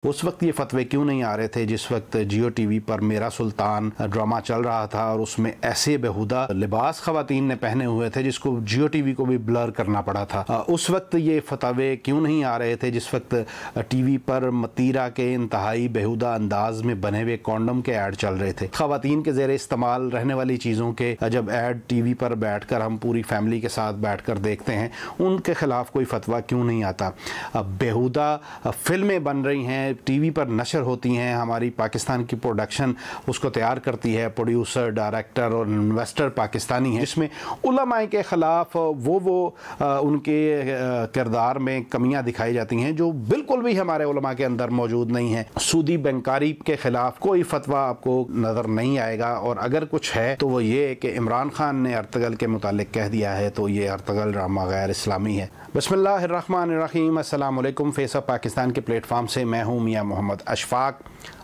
उस वक्त ये फतवे क्यों नहीं आ रहे थे जिस वक्त जियो टीवी पर मेरा सुल्तान ड्रामा चल रहा था और उसमें ऐसे बेहुदा लिबास ख़वातीन ने पहने हुए थे जिसको जियो टीवी को भी ब्लर करना पड़ा था। उस वक्त ये फतवे क्यों नहीं आ रहे थे जिस वक्त टीवी पर मतीरा के इंतहाई बेहुदा अंदाज में बने हुए कॉन्डम के ऐड चल रहे थे। ख़वातीन के ज़ेरे इस्तेमाल रहने वाली चीज़ों के जब ऐड टीवी पर बैठ कर हम पूरी फैमिली के साथ बैठ कर देखते हैं, उनके ख़िलाफ़ कोई फतवा क्यों नहीं आता। बेहुदा फिल्में बन रही हैं, टीवी पर नशर होती हैं, हमारी पाकिस्तान की प्रोडक्शन उसको तैयार करती है, प्रोड्यूसर, डायरेक्टर और इन्वेस्टर पाकिस्तानी हैं, जिसमें उलमाए के ख़िलाफ़ उनके किरदार में कमियां दिखाई जाती हैं जो बिल्कुल भी हमारे उलमा के अंदर मौजूद नहीं हैं। सूदी बैंकारी के ख़िलाफ़ कोई फतवा आपको नज़र नहीं आएगा, और अगर कुछ है तो वो ये कि इमरान खान ने अर्तगल के मुतालिक कह दिया है तो ये अर्तगल ड्रामा गैर इस्लामी है। बिस्मिल्लाहिर्रहमानिर्रहीम, अस्सलाम वालेकुम। फेस ऑफ पाकिस्तान के प्लेटफॉर्म से मैं हूँ मियाँ मोहम्मद अशफाक।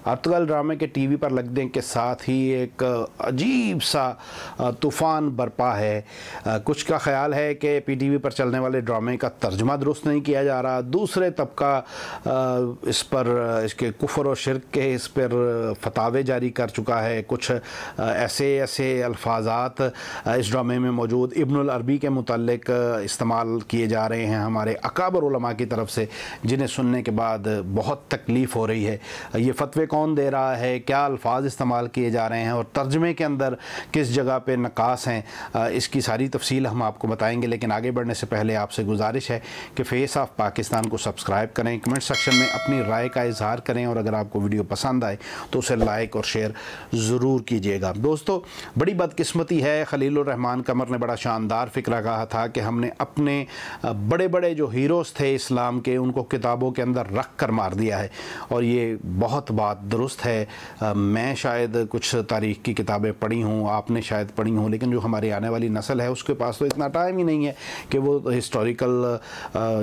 अर्तगल ड्रामे के टीवी पर लगने के साथ ही एक अजीब सा तूफ़ान बरपा है। कुछ का ख्याल है कि पीटीवी पर चलने वाले ड्रामे का तर्जुमा दुरुस्त नहीं किया जा रहा, दूसरे तबका इस पर इसके कुफ्र और शिर्क के इस पर फतावे जारी कर चुका है। कुछ ऐसे अल्फाजात इस ड्रामे में मौजूद इब्नुल अरबी के मुतालिक इस्तेमाल किए जा रहे हैं हमारे अकाबर उलमा की तरफ से, जिन्हें सुनने के बाद बहुत तकलीफ़ हो रही है। ये फतवे कौन दे रहा है, क्या अल्फाज इस्तेमाल किए जा रहे हैं और तर्जमे के अंदर किस जगह पे नकास हैं, इसकी सारी तफसील हम आपको बताएंगे। लेकिन आगे बढ़ने से पहले आपसे गुजारिश है कि फेस ऑफ पाकिस्तान को सब्सक्राइब करें, कमेंट सेक्शन में अपनी राय का इजहार करें, और अगर आपको वीडियो पसंद आए तो उसे लाइक और शेयर ज़रूर कीजिएगा। दोस्तों, बड़ी बदकिस्मती है, खलीलुर रहमान कमर ने बड़ा शानदार फ़िक्रा कहा था कि हमने अपने बड़े बड़े जो हीरोज़ थे इस्लाम के, उनको किताबों के अंदर रख कर मार दिया है, और ये बहुत बात दुरुस्त है। मैं शायद कुछ तारीख़ की किताबें पढ़ी हूँ, आपने शायद पढ़ी हूँ, लेकिन जो हमारी आने वाली नस्ल है उसके पास तो इतना टाइम ही नहीं है कि वो हिस्टोरिकल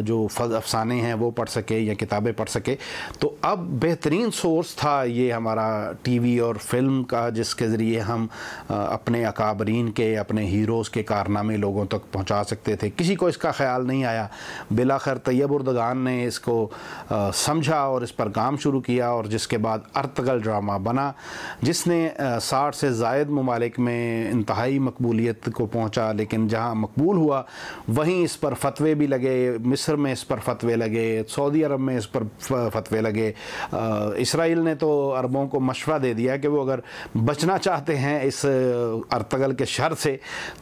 जो अफसाने हैं वो पढ़ सके या किताबें पढ़ सके। तो अब बेहतरीन सोर्स था ये हमारा टीवी और फिल्म का, जिसके ज़रिए हम अपने अकाबरीन के, अपने हीरोज़ के कारनामे लोगों तक पहुँचा सकते थे। किसी को इसका ख्याल नहीं आया। बिलाखिर तैयब उर्दगान ने इसको समझा और इस पर काम शुरू किया, और जिसके बाद अर्तगल ड्रामा बना, जिसने 60 से ज़ायद ममालिक में इंतहाई मकबूलियत को पहुँचा। लेकिन जहाँ मकबूल हुआ वहीं इस पर फतवे भी लगे। मिस्र में इस पर फतवे लगे, सऊदी अरब में इस पर फतवे लगे। इसराइल ने तो अरबों को मशवरा दे दिया कि वो अगर बचना चाहते हैं इस अर्तगल के शर से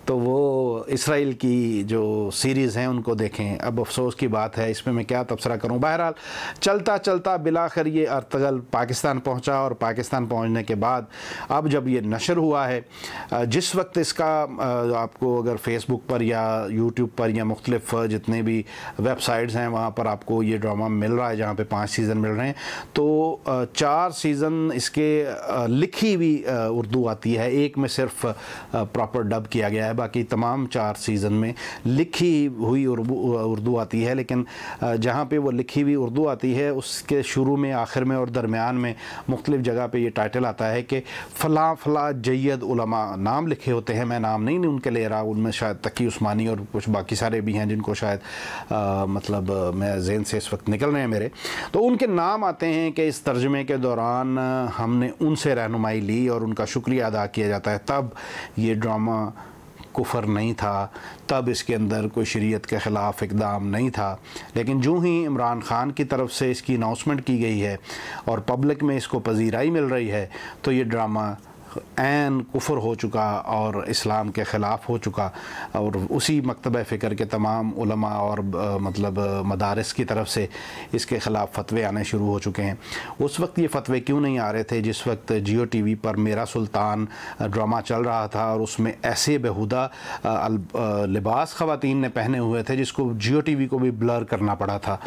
तो वो इसराइल की जो सीरीज़ हैं उनको देखें। अब अफसोस की बात है, इसमें मैं क्या तबसरा करूँ। बहरहाल चलता चलता बिलाखिर ये अर्तगल पाकिस्तान पहुंचा, और पाकिस्तान पहुंचने के बाद अब जब ये नशर हुआ है, जिस वक्त इसका आपको अगर फेसबुक पर या यूट्यूब पर या मुख्तलिफ जितने भी वेबसाइट्स हैं वहाँ पर आपको ये ड्रामा मिल रहा है, जहाँ पे 5 सीज़न मिल रहे हैं, तो 4 सीज़न इसके लिखी हुई उर्दू आती है, एक में सिर्फ प्रॉपर डब किया गया है, बाकी तमाम 4 सीज़न में लिखी हुई उर्दू आती है। लेकिन जहाँ पे वो लिखी हुई उर्दू आती है उसके शुरू में, आखिर में और दरमियान में मुख्तलिफ जगह पे ये टाइटल आता है कि फ़ला फ़ला जय्यद उलमा, नाम लिखे होते हैं। मैं नाम नहीं उनके ले रहा, उनमें शायद तकी उस्मानी और कुछ बाकी सारे भी हैं जिनको शायद मतलब मैं ज़हन से इस वक्त निकल रहे हैं मेरे, तो उनके नाम आते हैं कि इस तर्जमे के दौरान हमने उनसे रहनुमाई ली और उनका शुक्रिया अदा किया जाता है। तब ये ड्रामा कुफर नहीं था, तब इसके अंदर कोई शरीयत के ख़िलाफ़ इक़दाम नहीं था। लेकिन जो ही इमरान खान की तरफ से इसकी अनाउंसमेंट की गई है और पब्लिक में इसको पजीराई मिल रही है, तो ये ड्रामा ऐन कुफर हो चुका और इस्लाम के ख़िलाफ़ हो चुका, और उसी मकतब फ़िक्र के तमाम उलमा और मतलब मदारिस की तरफ से इसके ख़िलाफ़ फतवे आने शुरू हो चुके हैं। उस वक्त ये फतवे क्यों नहीं आ रहे थे जिस वक्त जियो टीवी पर मेरा सुल्तान ड्रामा चल रहा था और उसमें ऐसे बेहुदा लिबास ख़वातीन ने पहने हुए थे जिसको जियो टीवी को भी ब्लर करना पड़ा था।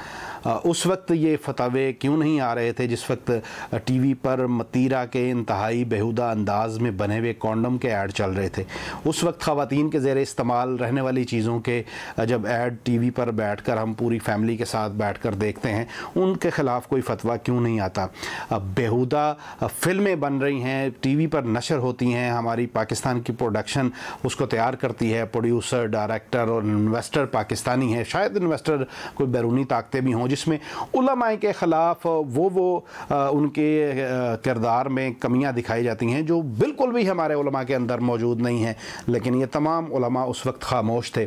उस वक्त ये फतवे क्यों नहीं आ रहे थे जिस वक्त टीवी पर मतीरा के इंतहाई बेहुदा अंदाज انداز میں بنے ہوئے کونڈم کے ایڈ چل رہے تھے. اس وقت خواتین کے زیر استعمال رہنے والی چیزوں کے جب ایڈ ٹی وی پر بیٹھ کر ہم پوری فیملی کے ساتھ بیٹھ کر دیکھتے ہیں, ان کے خلاف کوئی فتویٰ کیوں نہیں آتا؟ بیہودہ فلمیں بن رہی ہیں, ٹی وی پر نشر ہوتی ہیں, ہماری پاکستان کی پروڈکشن اس کو تیار کرتی ہے, پروڈیوسر, ڈائریکٹر اور انویسٹر پاکستانی ہے, شاید انویسٹر کوئی بیرونی طاقتیں بھی ہوں, جس میں علماء کے خلاف وہ ان کے کردار میں کمیاں دکھائی جاتی ہیں جو بالکل بھی ہمارے علماء کے اندر موجود نہیں ہیں. لیکن یہ تمام علماء اس وقت خاموش تھے.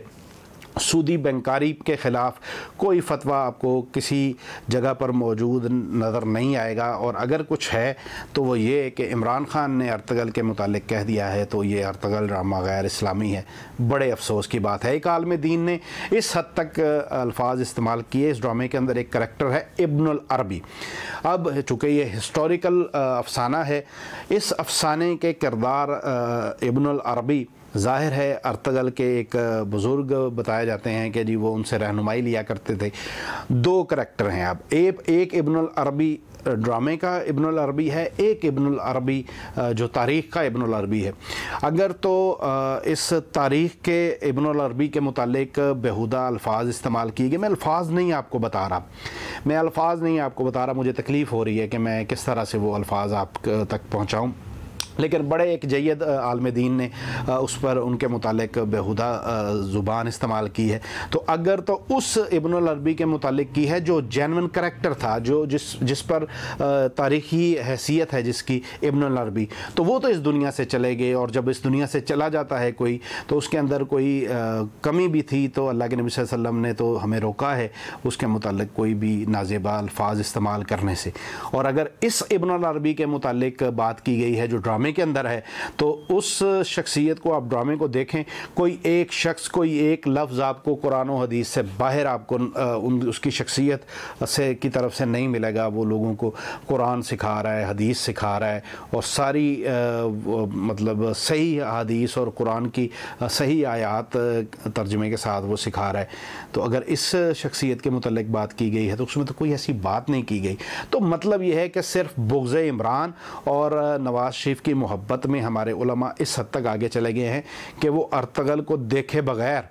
سودی بینکاری کے خلاف کوئی فتویٰ آپ کو کسی جگہ پر موجود نظر نہیں آئے گا, اور اگر کچھ ہے تو وہ یہ کہ عمران خان نے ارطغرل کے متعلق کہہ دیا ہے تو یہ ارطغرل ڈرامہ غیر اسلامی ہے. بڑے افسوس کی بات ہے. ایک عالم دین نے اس حد تک الفاظ استعمال کیے. اس ڈرامے کے اندر ایک کریکٹر ہے ابن العربی. اب چونکہ یہ ہسٹوریکل افسانہ ہے, اس افسانے کے کردار ابن العربی ظاہر ہے ارطغرل کے ایک بزرگ بتائے جاتے ہیں کہ جی وہ ان سے رہنمائی لیا کرتے تھے. دو کریکٹر ہیں. اب ایک ابن العربی ڈرامے کا ابن العربی ہے, ایک ابن العربی جو تاریخ کا ابن العربی ہے. اگر تو اس تاریخ کے ابن العربی کے متعلق بیہودہ الفاظ استعمال کیے گئے, میں الفاظ نہیں آپ کو بتا رہا, مجھے تکلیف ہو رہی ہے کہ میں کس طرح سے وہ الفاظ آپ تک پہنچاؤں, لیکن بڑے ایک جید عالم دین نے اس پر ان کے متعلق بیہودہ زبان استعمال کی ہے. تو اگر تو اس ابن العربی کے متعلق کی ہے جو جینون کریکٹر تھا, جو جس پر تاریخی حیثیت ہے جس کی ابن العربی, تو وہ تو اس دنیا سے چلے گئے, اور جب اس دنیا سے چلا جاتا ہے کوئی تو اس کے اندر کوئی کمی بھی تھی تو اللہ کے نبی صلی اللہ علیہ وسلم نے تو ہمیں روکا ہے اس کے متعلق کوئی بھی نازیبا الفاظ استعمال کرنے سے. اور اگر اس ابن العربی کے متعلق بات کی گئی ہے جو ڈرامے کے اندر ہے, تو اس شخصیت کو آپ ڈرامے کو دیکھیں, کوئی ایک شخص, کوئی ایک لفظ آپ کو قرآن و حدیث سے باہر آپ کو اس کی شخصیت سے کی طرف سے نہیں ملے گا. وہ لوگوں کو قرآن سکھا رہا ہے, حدیث سکھا رہا ہے, اور ساری مطلب صحیح حدیث اور قرآن کی صحیح آیات ترجمے کے ساتھ وہ سکھا رہا ہے. تو اگر اس شخصیت کے متعلق بات کی گئی ہے تو اس میں تو کوئی ایسی بات نہیں کی گئی. تو مطلب یہ ہے کہ صرف بغض عمران اور نواز شریف کی محبت میں ہمارے علماء اس حد تک آگے چلے گئے ہیں کہ وہ ارطغرل کو دیکھے بغیر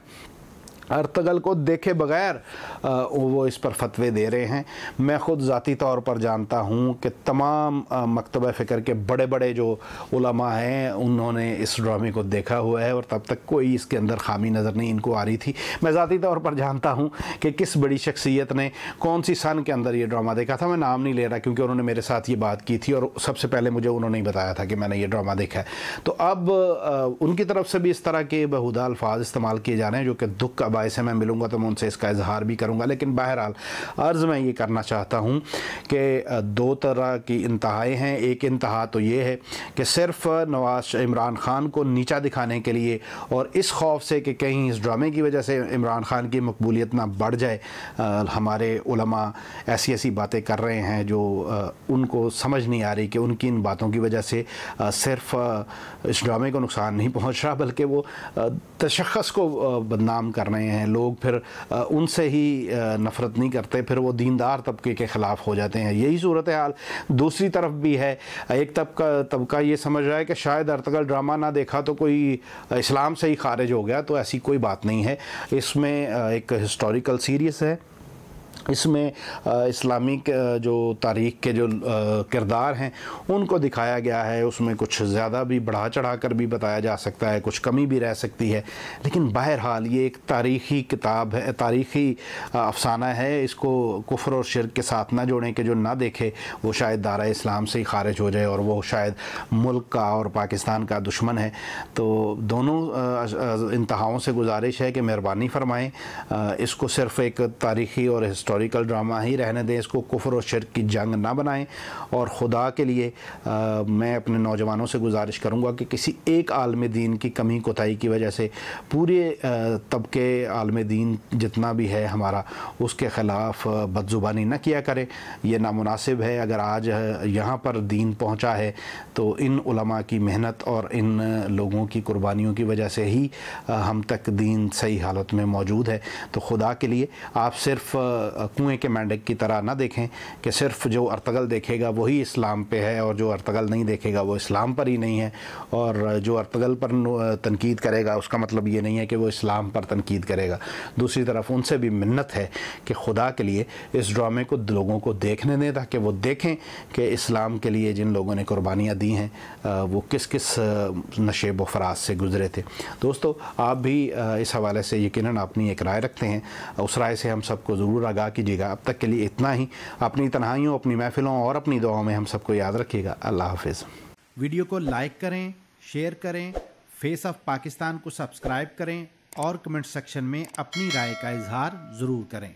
وہ اس پر فتوے دے رہے ہیں. میں خود ذاتی طور پر جانتا ہوں کہ تمام مکتبہ فکر کے بڑے بڑے جو علماء ہیں انہوں نے اس ڈرامے کو دیکھا ہوا ہے, اور تب تک کوئی اس کے اندر خامی نظر نہیں ان کو آ رہی تھی. میں ذاتی طور پر جانتا ہوں کہ کس بڑی شخصیت نے کون سی سن کے اندر یہ ڈرامہ دیکھا تھا. میں نام نہیں لے رہا کیونکہ انہوں نے میرے ساتھ یہ بات کی تھی, اور سب سے پہلے مجھے انہوں نے بتایا تھا کہ میں نے یہ ڈرامہ دیکھا ہے. تو اب ان کی طرف سے بھی اس طرح کے بیہودہ الفاظ استعمال کیے جا رہے ہیں جو کہ دکھ کا باعث ہے. میں ملوں گا تو میں ان سے اس کا اظہار بھی کروں گا, لیکن بہرحال عرض میں یہ کرنا چاہتا ہوں کہ دو طرح کی انتہائیں ہیں. ایک انتہا تو یہ ہے کہ صرف عمران خان کو نیچا دکھانے کے لیے اور اس خوف سے کہ کہیں اس ڈرامے کی وجہ سے عمران خان کی مقبولیت نہ بڑھ جائے, ہمارے علماء ایسی باتیں کر رہے ہیں جو ان کو سمجھ نہیں آ رہی کہ ان کی ان باتوں کی وجہ سے صرف اس ڈرامے کو نقصان نہیں پہنچ رہا بلکہ وہ تشخص کو بدنام کر رہے ہیں. لوگ پھر ان سے ہی نفرت نہیں کرتے, پھر وہ دیندار طبقے کے خلاف ہو جاتے ہیں. یہی صورتحال دوسری طرف بھی ہے. ایک طبقہ یہ سمجھ رہا ہے کہ شاید ارطغرل ڈرامہ نہ دیکھا تو کوئی اسلام سے ہی خارج ہو گیا, تو ایسی کوئی بات نہیں ہے. اس میں ایک ہسٹوریکل سیریز ہے, اس میں اسلامک جو تاریخ کے جو کردار ہیں ان کو دکھایا گیا ہے. اس میں کچھ زیادہ بھی بڑھا چڑھا کر بھی بتایا جا سکتا ہے, کچھ کمی بھی رہ سکتی ہے, لیکن بہرحال یہ ایک تاریخی کتاب ہے, تاریخی افسانہ ہے. اس کو کفر اور شرک کے ساتھ نہ جوڑیں کہ جو نہ دیکھے وہ شاید دائرہ اسلام سے ہی خارج ہو جائے اور وہ شاید ملک کا اور پاکستان کا دشمن ہے. تو دونوں انتہاؤں سے گزارش ہے کہ مہربانی فرمائیں, اس کو صرف ایک تاریخی اور ہسٹوریکل ڈرامہ ہی رہنے دیں, اس کو کفر و شرک کی جنگ نہ بنائیں. اور خدا کے لیے میں اپنے نوجوانوں سے گزارش کروں گا کہ کسی ایک عالم دین کی کمی کوتاہی کی وجہ سے پورے طبقے عالم دین جتنا بھی ہے ہمارا اس کے خلاف بدزبانی نہ کیا کرے. یہ نامناسب ہے. اگر آج یہاں پر دین پہنچا ہے تو ان علماء کی محنت اور ان لوگوں کی قربانیوں کی وجہ سے ہی ہم تک دین صحیح حالت میں موجود ہے. تو خدا کے لیے آپ صرف कुएं के मेंढक की तरह ना देखें कि सिर्फ जो अर्तगल देखेगा वही इस्लाम पे है और जो अर्तगल नहीं देखेगा वो इस्लाम पर ही नहीं है, और जो अर्तगल पर तनकीद करेगा उसका मतलब ये नहीं है कि वो इस्लाम पर तनकीद करेगा। दूसरी तरफ उनसे भी मिन्नत है कि खुदा के लिए इस ड्रामे को लोगों को देखने दें, ताकि वो देखें कि इस्लाम के लिए जिन लोगों ने कुर्बानियाँ दी हैं वो किस किस नशेब व फराज से गुज़रे थे। दोस्तों, आप भी इस हवाले से यकीनन अपनी एक राय रखते हैं, उस राय से हम सबको ज़रूर आगाह कीजिएगा। अब तक के लिए इतना ही। अपनी तन्हाइयों, अपनी महफिलों और अपनी दुआओं में हम सबको याद रखिएगा। अल्लाह हाफ़िज़। वीडियो को लाइक करें, शेयर करें, फेस ऑफ पाकिस्तान को सब्सक्राइब करें और कमेंट सेक्शन में अपनी राय का इजहार ज़रूर करें।